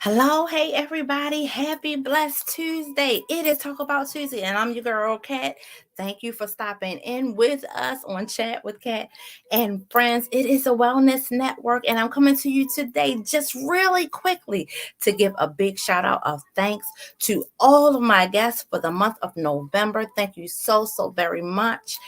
Hello, hey everybody. Happy blessed Tuesday. It is Talk About Tuesday, and I'm your girl Kat. Thank you for stopping in with us on Chat with Kat and Friends. It is a wellness network, and I'm coming to you today just really quickly to give a big shout out of thanks to all of my guests for the month of November. Thank you so very much.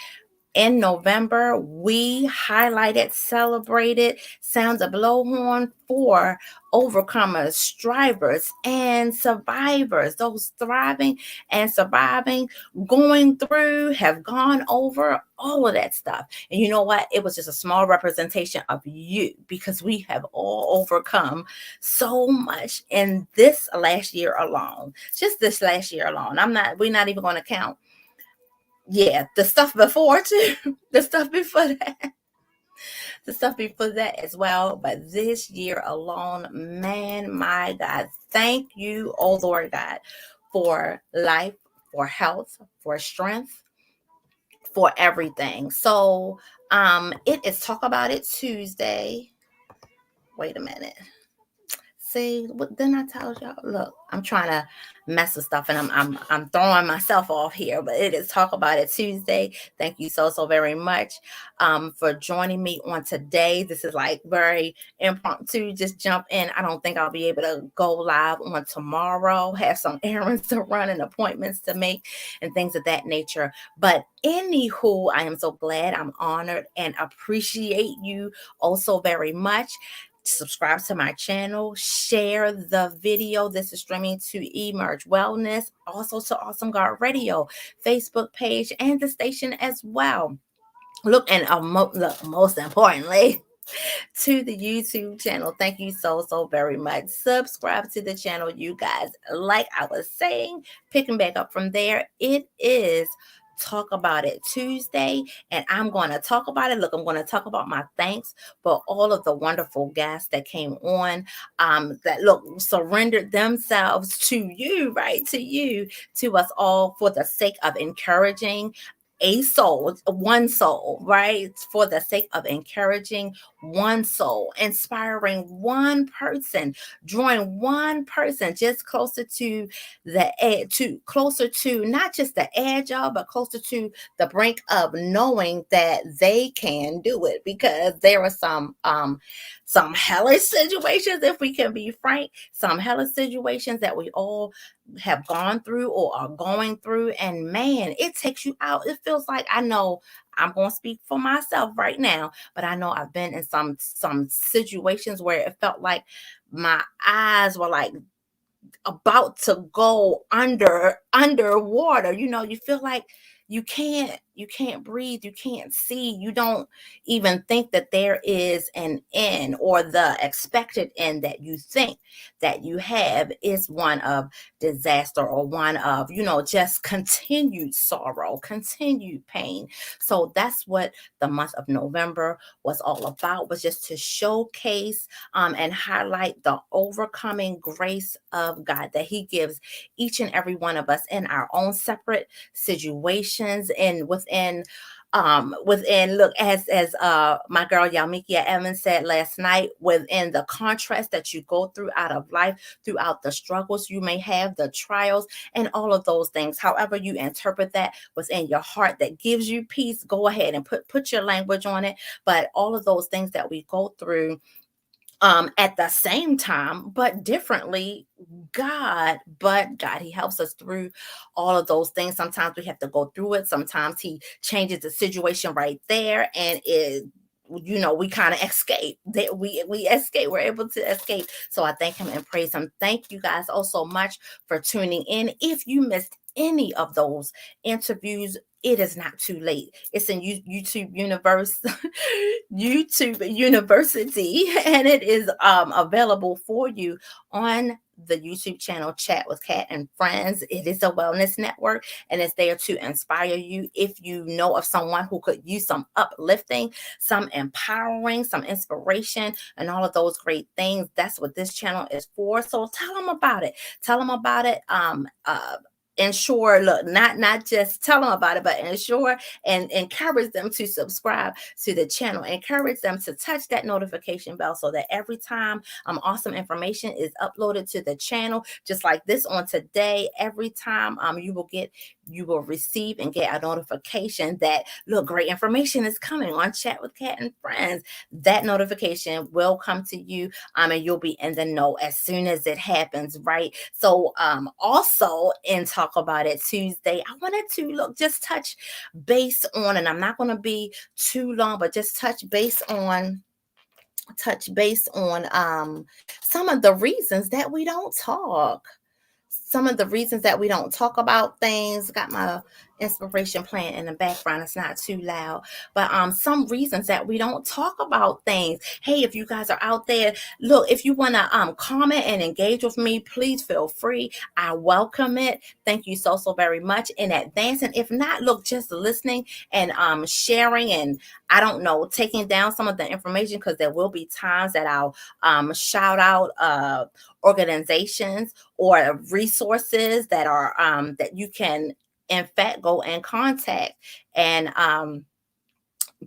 In November, we highlighted, celebrated, sounds a blowhorn for overcomers, strivers, and survivors, those thriving and surviving, going through, have gone over all of that stuff. And you know what? It was just a small representation of you because we have all overcome so much in this last year alone. Just this last year alone. We're not even going to count, yeah, the stuff before too, the stuff before that, the stuff before that as well. But this year alone, man, my God, thank you, oh Lord God, for life, for health, for strength, for everything. So it is Talk About It Tuesday. Wait a minute. See, what then I told y'all, look, I'm trying to mess with stuff and I'm throwing myself off here, but it is Talk About It Tuesday. Thank you so very much for joining me on today. This is like very impromptu, just jump in. I don't think I'll be able to go live on tomorrow, have some errands to run and appointments to make and things of that nature. But anywho, I am so glad, I'm honored and appreciate you also very much. Subscribe to my channel, share the video. This is streaming to Emerge Wellness, also to Awesome God Radio Facebook page and the station as well. Look, and look, most importantly, to the YouTube channel. Thank you so very much. Subscribe to the channel, you guys. Like I was saying, picking back up from there, it is Talk About It Tuesday, and I'm going to talk about it. Look, I'm going to talk about my thanks for all of the wonderful guests that came on, that look surrendered themselves to you, right? To us all for the sake of encouraging a soul, one soul, right? For the sake of encouraging one soul, inspiring one person, drawing one person just closer to the edge, closer to not just the edge of, but closer to the brink of knowing that they can do it. Because there are some hellish situations, if we can be frank, some hellish situations that we all have gone through or are going through, and man, it takes you out. It feels like, I know I'm going to speak for myself right now, but I know I've been in some situations where it felt like my eyes were like about to go underwater. You feel like you can't breathe, you can't see, you don't even think that there is an end, or the expected end that you think that you have is one of disaster, or one of just continued sorrow, continued pain. So that's what the month of November was all about, was just to showcase and highlight the overcoming grace of God that He gives each and every one of us in our own separate situations, and within, look, as my girl Yamikia Evans said last night, within the contrast that you go through out of life, throughout the struggles you may have, the trials, and all of those things, however you interpret that, what's in your heart that gives you peace, go ahead and put your language on it. But all of those things that we go through at the same time, but differently, but God, He helps us through all of those things. Sometimes we have to go through it. Sometimes He changes the situation right there, and we kind of escape. That we escape. We're able to escape. So I thank Him and praise Him. Thank you guys all so much for tuning in. If you missed any of those interviews, it is not too late. It's in YouTube Universe, YouTube University, and it is available for you on the YouTube channel Chat with Kat and Friends. It is a wellness network, and it's there to inspire you. If you know of someone who could use some uplifting, some empowering, some inspiration, and all of those great things, that's what this channel is for. So tell them about it. Tell them about it. ensure, look, not just tell them about it, but ensure and encourage them to subscribe to the channel. Encourage them to touch that notification bell so that every time awesome information is uploaded to the channel, just like this on today, every time you will receive and get a notification that, look, great information is coming on Chat with Kat and Friends. That notification will come to you, and you'll be in the know as soon as it happens, right? So also in Talk About It Tuesday, I wanted to just touch base on, and I'm not going to be too long, but just touch base on some of the reasons that we don't talk. Some of the reasons that we don't talk about things. Got my inspiration playing in the background. It's not too loud, but some reasons that we don't talk about things. Hey, if you guys are out there, look, if you want to comment and engage with me, please feel free. I welcome it. Thank you so very much in advance. And if not, look, just listening and sharing, and I don't know, taking down some of the information, because there will be times that I'll shout out organizations or resources that are that you can in fact go and contact, and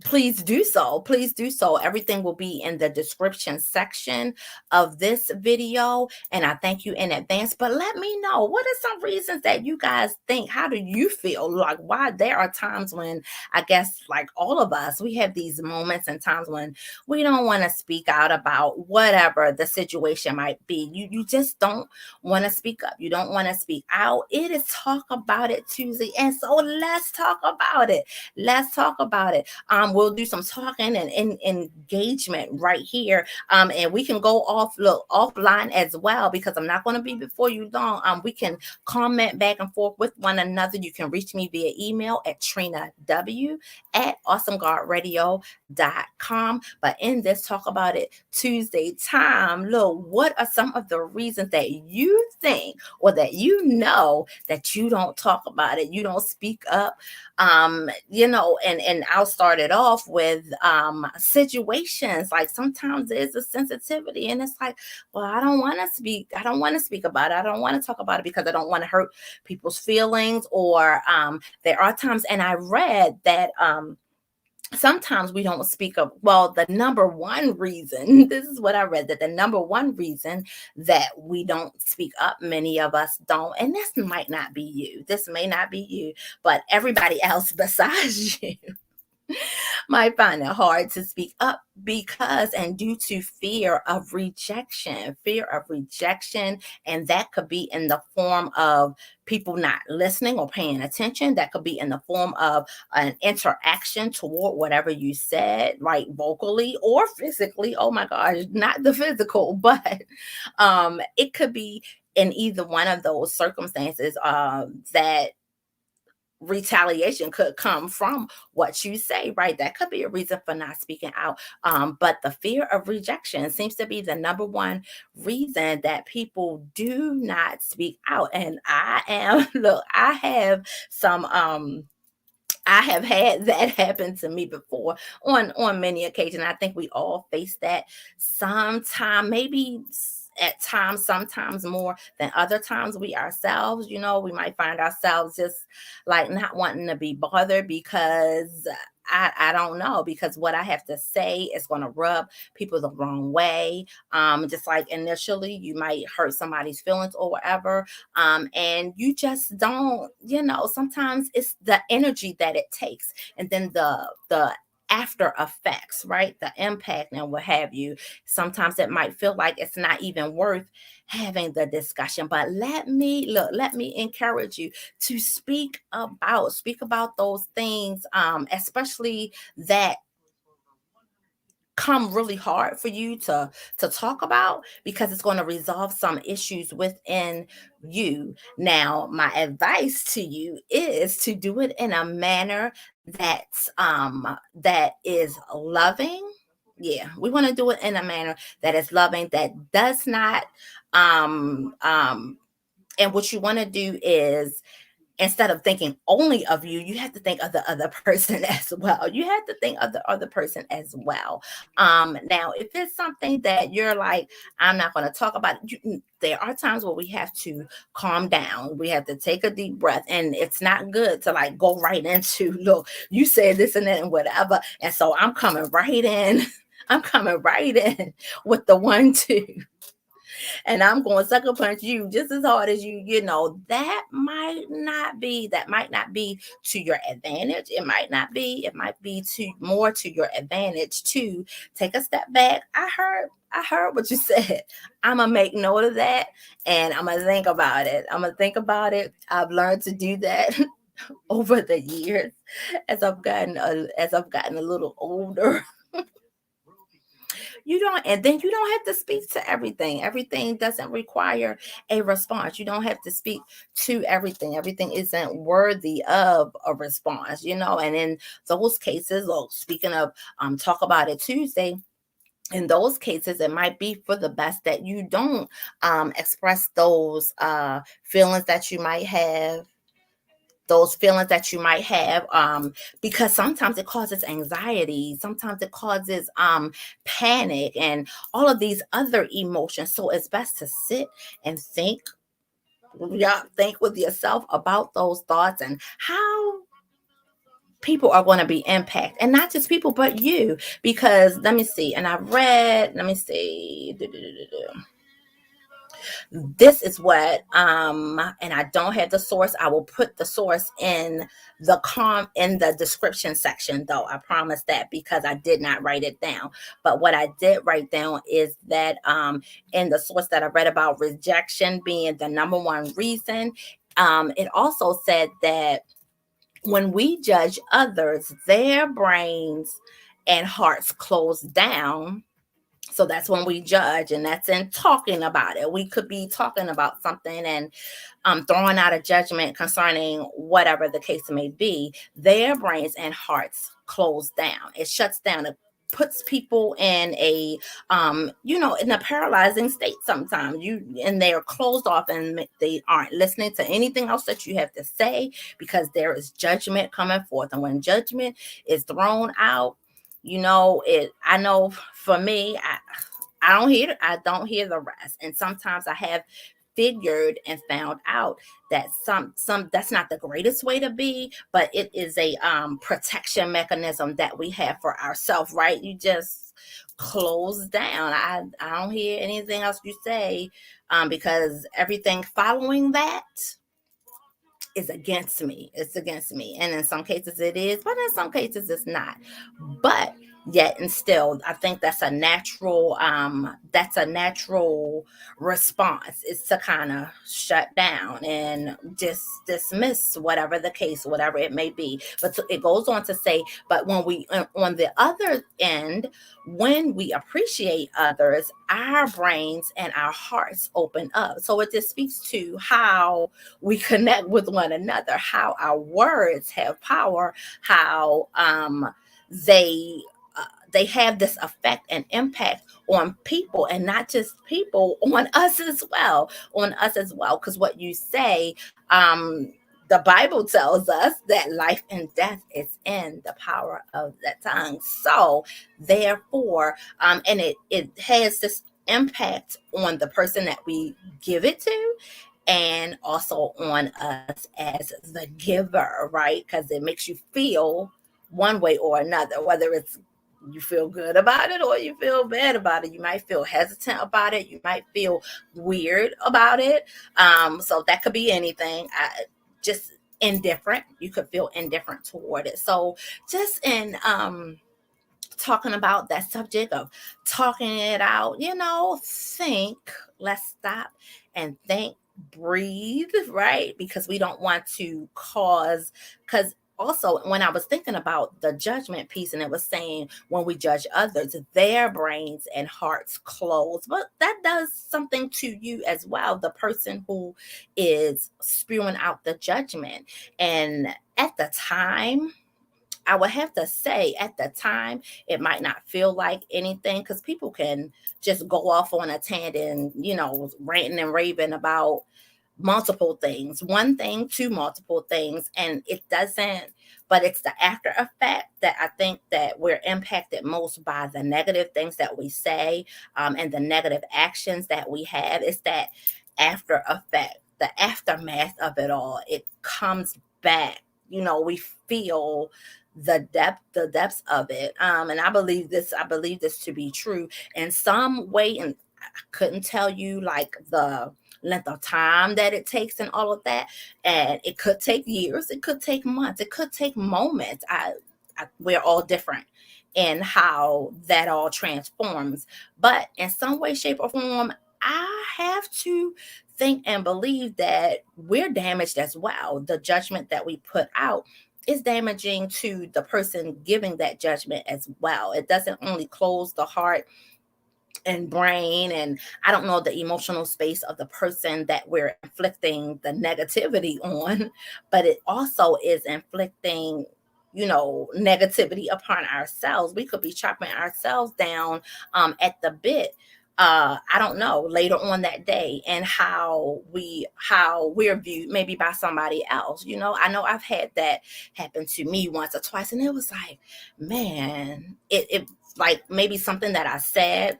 please do so. Please do so. Everything will be in the description section of this video, and I thank you in advance. But let me know, what are some reasons that you guys think? How do you feel? Like, why there are times when, I guess, like all of us, we have these moments and times when we don't want to speak out about whatever the situation might be. You just don't want to speak up. You don't want to speak out. It is Talk About It Tuesday, and so let's talk about it. Let's talk about it. We'll do some talking and engagement right here. And we can go offline as well, because I'm not going to be before you long. We can comment back and forth with one another. You can reach me via email at trinaw@awesomegodradio.com. But in this Talk About It Tuesday time, look, what are some of the reasons that you think, or that you know, that you don't talk about it, you don't speak up? And I'll start it off with situations. Like, sometimes there's a sensitivity, and it's like, well, I don't want to speak about it. I don't want to talk about it because I don't want to hurt people's feelings. Or there are times, and I read that sometimes we don't speak up. Well, the number one reason, this is what I read, that the number one reason that we don't speak up, many of us don't, and this might not be you, this may not be you, but everybody else besides you might find it hard to speak up because and due to fear of rejection. And that could be in the form of people not listening or paying attention. That could be in the form of an interaction toward whatever you said, right, vocally or physically. Oh my gosh, not the physical, but it could be in either one of those circumstances that retaliation could come from what you say, right? That could be a reason for not speaking out. But the fear of rejection seems to be the number one reason that people do not speak out. And look, I have some I have had that happen to me before on many occasions. I think we all face that sometime, maybe at times, sometimes more than other times. We ourselves, we might find ourselves just like not wanting to be bothered because I don't know, because what I have to say is going to rub people the wrong way. Just like initially you might hurt somebody's feelings or whatever. And you just don't, sometimes it's the energy that it takes, and then the after effects, right? The impact and what have you. Sometimes it might feel like it's not even worth having the discussion. But let me encourage you to speak about those things, especially that come really hard for you to talk about, because it's going to resolve some issues within you. Now, my advice to you is to do it in a manner that is loving. Yeah, we want to do it in a manner that is loving, that does not and what you want to do is instead of thinking only of you, you have to think of the other person as well. You have to think of the other person as well. Now, if it's something that you're like, I'm not going to talk about it, there are times where we have to calm down. We have to take a deep breath, and it's not good to like go right into, look, you said this and that and whatever. And so I'm coming right in. I'm coming right in with the 1, 2, and I'm going to sucker punch you just as hard as you, that might not be to your advantage. It might be to more to your advantage to take a step back. I heard what you said. I'm gonna make note of that, and I'm gonna think about it. I've learned to do that over the years as I've gotten a little older. You don't have to speak to everything. Everything doesn't require a response. You don't have to speak to everything. Everything isn't worthy of a response, and in those cases, speaking of talk about it Tuesday, in those cases it might be for the best that you don't express feelings that you might have those feelings that you might have, because sometimes it causes anxiety, sometimes it causes panic, and all of these other emotions. So it's best to sit and think. Yeah, think with yourself about those thoughts and how people are going to be impacted, and not just people but you. Because let me see, and I read, let me see, this is what, and I don't have the source. I will put the source in the description section, though, I promise that, because I did not write it down. But what I did write down is that, in the source that I read about rejection being the number one reason, it also said that when we judge others, their brains and hearts close down. So that's when we judge, and that's in talking about it. We could be talking about something and throwing out a judgment concerning whatever the case may be. Their brains and hearts close down. It shuts down. It puts people in in a paralyzing state. Sometimes and they're closed off, and they aren't listening to anything else that you have to say, because there is judgment coming forth. And when judgment is thrown out, I know for me, I don't hear the rest. And sometimes I have figured and found out that some that's not the greatest way to be, but it is a protection mechanism that we have for ourselves, right? You just close down. I don't hear anything else you say, because everything following that is against me. It's against me. And in some cases it is, but in some cases it's not. But yet and still, I think that's a natural response, is to kind of shut down and just dismiss whatever the case, whatever it may be. But it goes on to say, but when we on the other end, when we appreciate others, our brains and our hearts open up. So it just speaks to how we connect with one another, how our words have power, how they they have this effect and impact on people, and not just people, on us as well, because what you say, the Bible tells us that life and death is in the power of the tongue. So therefore, and it has this impact on the person that we give it to, and also on us as the giver, right? Because it makes you feel one way or another, whether it's you feel good about it or you feel bad about it. You might feel hesitant about it. You might feel weird about it. So that could be anything. Just indifferent. You could feel indifferent toward it. So just in talking about that subject of talking it out, think, let's stop and think, breathe, right? Because we don't want to because also, when I was thinking about the judgment piece, and it was saying when we judge others, their brains and hearts close, but that does something to you as well, the person who is spewing out the judgment. And at the time, I would have to say, at the time, it might not feel like anything, because people can just go off on a tangent, ranting and raving about multiple things, one thing to multiple things, and it doesn't, but it's the after effect that I think that we're impacted most by the negative things that we say, and the negative actions that we have. It's that after effect, the aftermath of it all. It comes back. We feel the depths of it. And I believe this to be true in some way. And I couldn't tell you like the length of time that it takes and all of that. And it could take years, it could take months, it could take moments. We're all different in how that all transforms. But in some way, shape, or form, I have to think and believe that we're damaged as well. The judgment that we put out is damaging to the person giving that judgment as well. It doesn't only close the heart and brain, and I don't know, the emotional space of the person that we're inflicting the negativity on, but it also is inflicting negativity upon ourselves. We could be chopping ourselves down at the bit. I don't know, later on that day, and how we're viewed maybe by somebody else. I know I've had that happen to me once or twice, and it was like, man, it like maybe something that I said,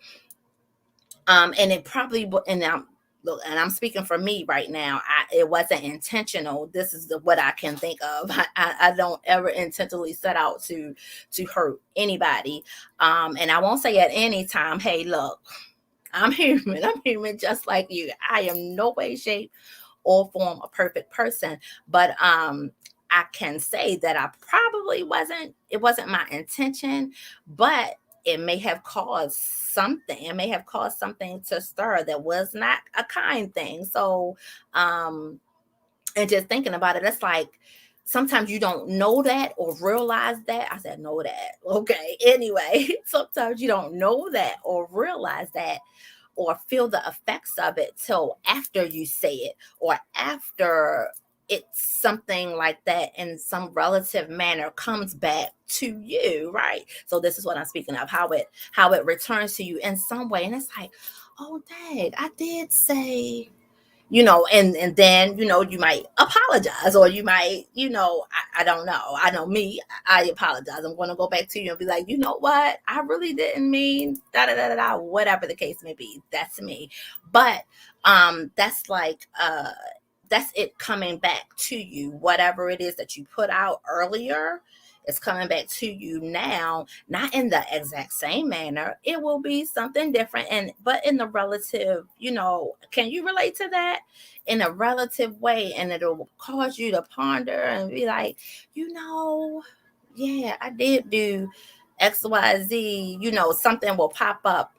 and it probably and now look, and I'm speaking for me right now. It wasn't intentional. This is what I can think of. I don't ever intentionally set out to hurt anybody. And I won't say at any time, hey, look, I'm human. I'm human just like you. I am no way, shape, or form a perfect person. But I can say that I probably wasn't. It wasn't my intention, but it may have caused something. It may have caused something to stir that was not a kind thing. So, and just thinking about it, it's like sometimes you don't know that or realize that. I said, know that. Okay. Anyway, sometimes you don't know that or realize that or feel the effects of it till after you say it or after it's something like that in some relative manner comes back to you, right? So this is what I'm speaking of, how it returns to you in some way. And it's like, oh dang, I did say, and then you might apologize, or you might, I don't know. I know me, I apologize. I'm going to go back to you and be like, you know what, I really didn't mean da da da da da, whatever the case may be. That's me. But that's like that's it coming back to you. Whatever it is that you put out earlier, it's coming back to you now, not in the exact same manner. It will be something different, and but in the relative, can you relate to that? In a relative way, and it'll cause you to ponder and be like, yeah, I did do XYZ. Something will pop up.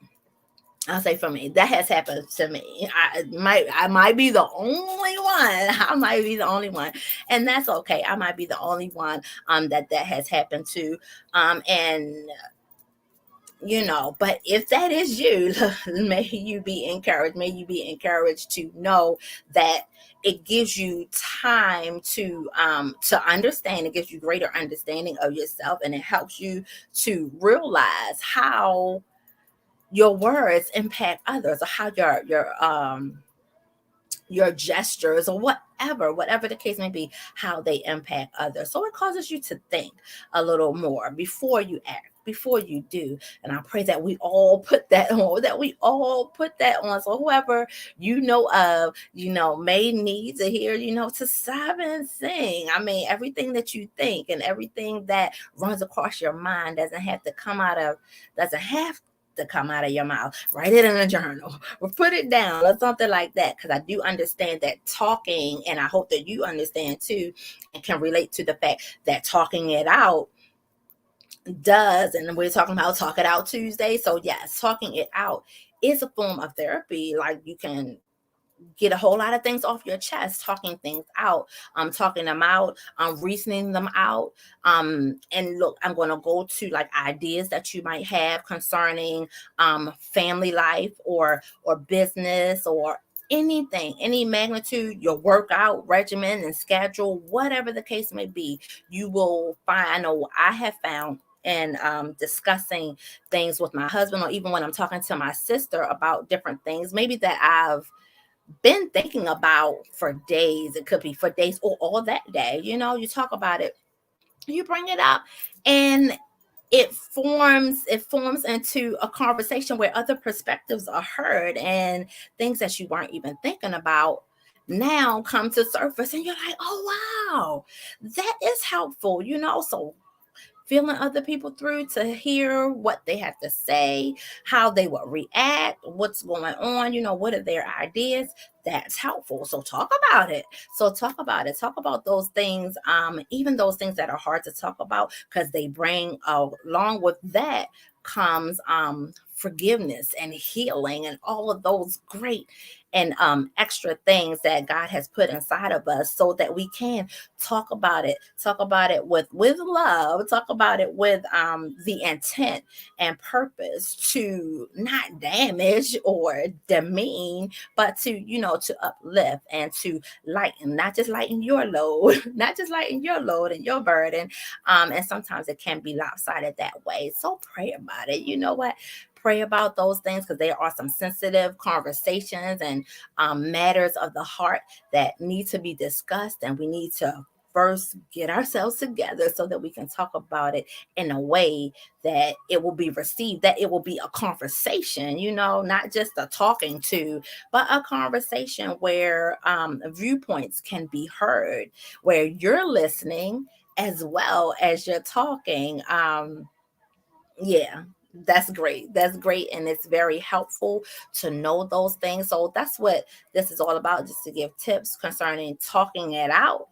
I'll say for me, that has happened to me. I might be the only one. I might be the only one, and that's okay. I might be the only one that has happened to. And but if that is you, may you be encouraged. May you be encouraged to know that it gives you time to understand. It gives you greater understanding of yourself, and it helps you to realize how your words impact others, or how your gestures, or whatever the case may be, how they impact others. So it causes you to think a little more before you act, before you do. And I pray that we all put that on, So whoever of, may need to hear, to stop and sing. I mean, everything that you think and everything that runs across your mind doesn't have to come out of your mouth. Write it in a journal or put it down or something like that. Because I do understand that talking, and I hope that you understand too, and can relate to the fact that talking it out does, and we're talking about Talk It Out Tuesday. So yes, talking it out is a form of therapy. Like, you can get a whole lot of things off your chest, talking things out, talking them out, reasoning them out. And look, I'm going to go to like ideas that you might have concerning family life, or business, or anything, any magnitude, your workout regimen and schedule, whatever the case may be. You will find, I know I have found, and discussing things with my husband, or even when I'm talking to my sister about different things, maybe that I've been thinking about for days. It could be for days or all that day. You talk about it, you bring it up, and it forms into a conversation where other perspectives are heard, and things that you weren't even thinking about now come to surface, and you're like, oh wow, that is helpful. So feeling other people through to hear what they have to say, how they will react, what's going on, what are their ideas. That's helpful. So talk about it. So talk about it. Talk about those things, even those things that are hard to talk about, because they bring along with that comes forgiveness and healing and all of those great and extra things that God has put inside of us, so that we can talk about it with love, talk about it with the intent and purpose to not damage or demean, but to uplift and to lighten, not just lighten your load, not just lighten your load and your burden. And sometimes it can be lopsided that way, so pray about it. You know what, pray about those things, because there are some sensitive conversations and matters of the heart that need to be discussed, and we need to first get ourselves together so that we can talk about it in a way that it will be received, that it will be a conversation, not just a talking to, but a conversation where viewpoints can be heard, where you're listening as well as you're talking. Yeah, that's great. That's great. And it's very helpful to know those things. So that's what this is all about, just to give tips concerning talking it out.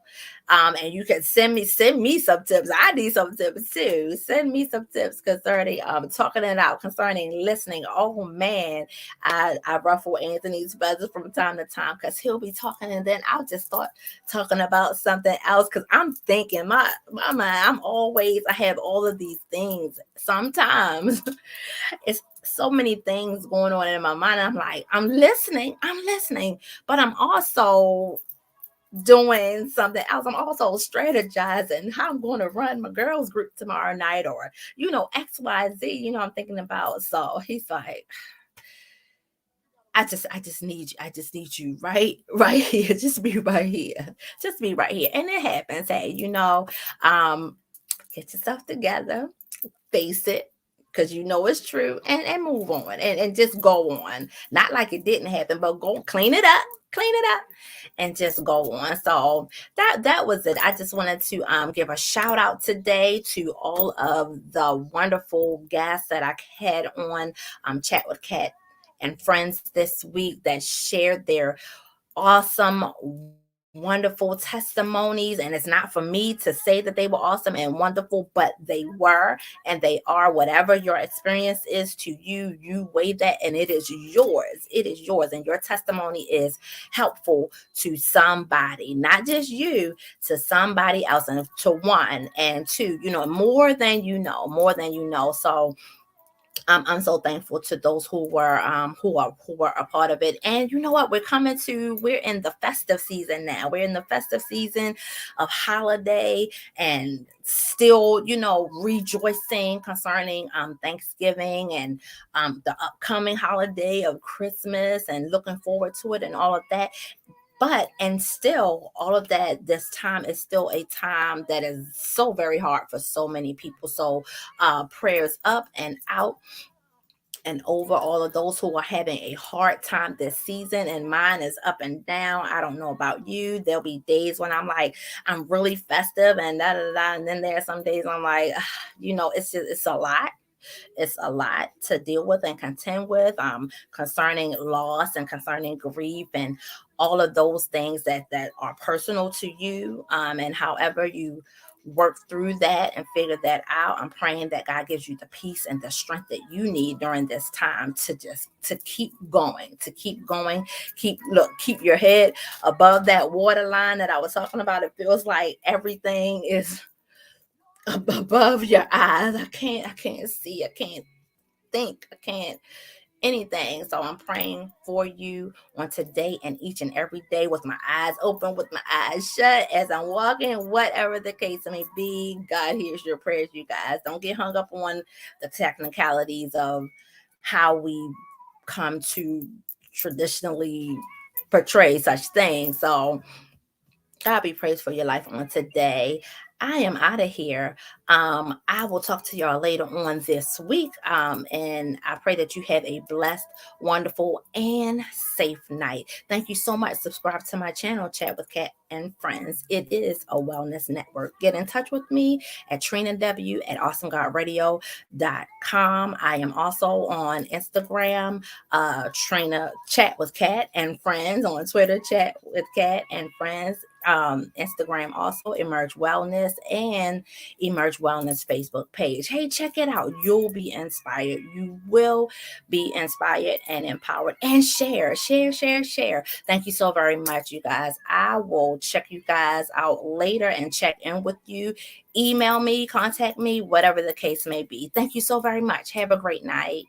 And you can send me some tips. I need some tips too. Send me some tips concerning talking it out, concerning listening. Oh man, I ruffle Anthony's feathers from time to time, because he'll be talking and then I'll just start talking about something else, because I'm thinking my mind, I have all of these things. Sometimes it's so many things going on in my mind. I'm like, I'm listening, but I'm also doing something else. I'm also strategizing how I'm going to run my girls group tomorrow night, or XYZ, I'm thinking about. So he's like, I just need you right here. Just be right here. Just be right here. And it happens. Hey, um, get yourself together, face it, because it's true, and move on, and just go on. Not like it didn't happen, but go clean it up, and just go on. So that was it. I just wanted to give a shout out today to all of the wonderful guests that I had on Chat with Kat and Friends this week, that shared their awesome, wonderful testimonies. And it's not for me to say that they were awesome and wonderful, but they were, and they are. Whatever your experience is to you, you weigh that, and it is yours. It is yours. And your testimony is helpful to somebody, not just you, to somebody else, and to one and two, more than you know. So I'm so thankful to those who were a part of it. And you know what? We're in the festive season now. We're in the festive season of holiday, and still, rejoicing concerning Thanksgiving, and the upcoming holiday of Christmas, and looking forward to it, and all of that. But and still, all of that, this time is still a time that is so very hard for so many people. So prayers up and out and over all of those who are having a hard time this season. And mine is up and down. I don't know about you. There'll be days when I'm like, I'm really festive and da da da. And then there are some days I'm like, it's a lot. It's a lot to deal with and contend with, concerning loss and concerning grief, and all of those things that are personal to you. And however you work through that and figure that out, I'm praying that God gives you the peace and the strength that you need during this time, to keep going, keep your head above that waterline that I was talking about. It feels like everything is above your eyes. I can't see, I can't think, I can't anything. So I'm praying for you on today and each and every day, with my eyes open, with my eyes shut, as I'm walking, whatever the case may be. God hears your prayers, you guys. Don't get hung up on the technicalities of how we come to traditionally portray such things. So God be praised for your life on today. I am out of here. I will talk to y'all later on this week. And I pray that you have a blessed, wonderful, and safe night. Thank you so much. Subscribe to my channel, Chat with Kat and Friends. It is a wellness network. Get in touch with me at Trina W at awesomegodradio.com. I am also on Instagram, Trina Chat with Kat and Friends, on Twitter, Chat with Kat and Friends, Instagram also, Emerge Wellness, and Emerge Wellness Facebook page. Hey, check it out. You'll be inspired. You will be inspired and empowered. And share, share, share, share. Thank you so very much, you guys. I will check you guys out later and check in with you. Email me, contact me, whatever the case may be. Thank you so very much. Have a great night.